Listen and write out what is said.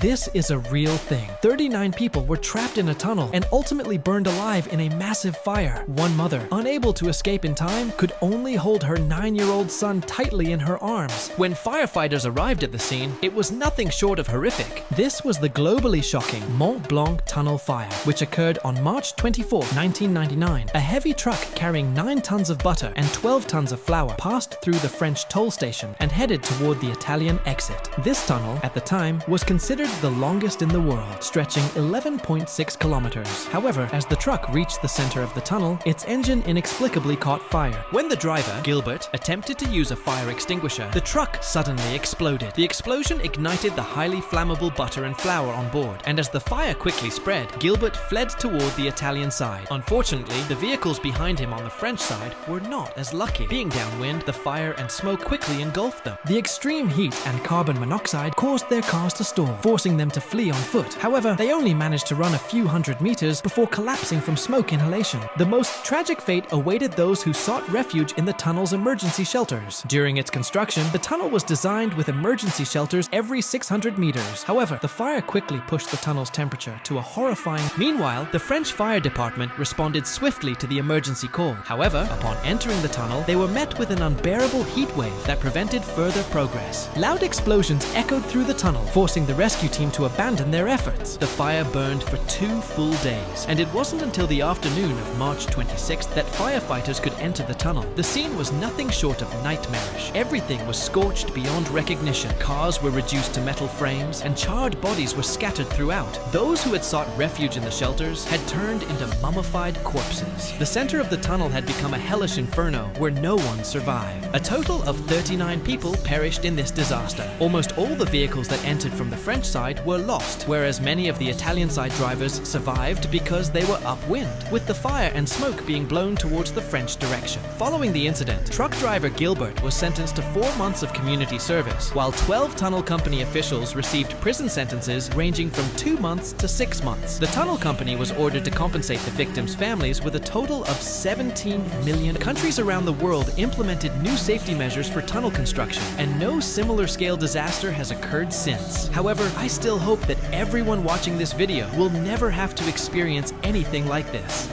This is a real thing. 39 people were trapped in a tunnel and ultimately burned alive in a massive fire. One mother, unable to escape in time, could only hold her 9-year-old son tightly in her arms. When firefighters arrived at the scene, it was nothing short of horrific. This was the globally shocking Mont Blanc Tunnel Fire, which occurred on March 24, 1999. A heavy truck carrying 9 tons of butter and 12 tons of flour passed through the French toll station and headed toward the Italian exit. This tunnel, at the time, was considered the longest in the world, stretching 11.6 kilometers. However, as the truck reached the center of the tunnel, its engine inexplicably caught fire. When the driver, Gilbert, attempted to use a fire extinguisher, the truck suddenly exploded. The explosion ignited the highly flammable butter and flour on board, and as the fire quickly spread, Gilbert fled toward the Italian side. Unfortunately, the vehicles behind him on the French side were not as lucky. Being downwind, the fire and smoke quickly engulfed them. The extreme heat and carbon monoxide caused their cars to stall, forcing them to flee on foot. However, they only managed to run a few hundred meters before collapsing from smoke inhalation. The most tragic fate awaited those who sought refuge in the tunnel's emergency shelters. During its construction, the tunnel was designed with emergency shelters every 600 meters. However, the fire quickly pushed the tunnel's temperature to a horrifying. Meanwhile, the French fire department responded swiftly to the emergency call. However, upon entering the tunnel, they were met with an unbearable heat wave that prevented further progress. Loud explosions echoed through the tunnel, forcing the rescue team to abandon their efforts. The fire burned for 2 full days, and it wasn't until the afternoon of March 26th that firefighters could enter the tunnel. The scene was nothing short of nightmarish. Everything was scorched beyond recognition. Cars were reduced to metal frames, and charred bodies were scattered throughout. Those who had sought refuge in the shelters had turned into mummified corpses. The center of the tunnel had become a hellish inferno where no one survived. A total of 39 people perished in this disaster. Almost all the vehicles that entered from the French side were lost, whereas many of the Italian side drivers survived because they were upwind, with the fire and smoke being blown towards the French direction. Following the incident, truck driver Gilbert was sentenced to 4 months of community service, while 12 tunnel company officials received prison sentences ranging from 2 months to 6 months. The tunnel company was ordered to compensate the victims' families with a total of 17 million. Countries around the world implemented new safety measures for tunnel construction, and no similar scale disaster has occurred since. However, I still hope that everyone watching this video will never have to experience anything like this.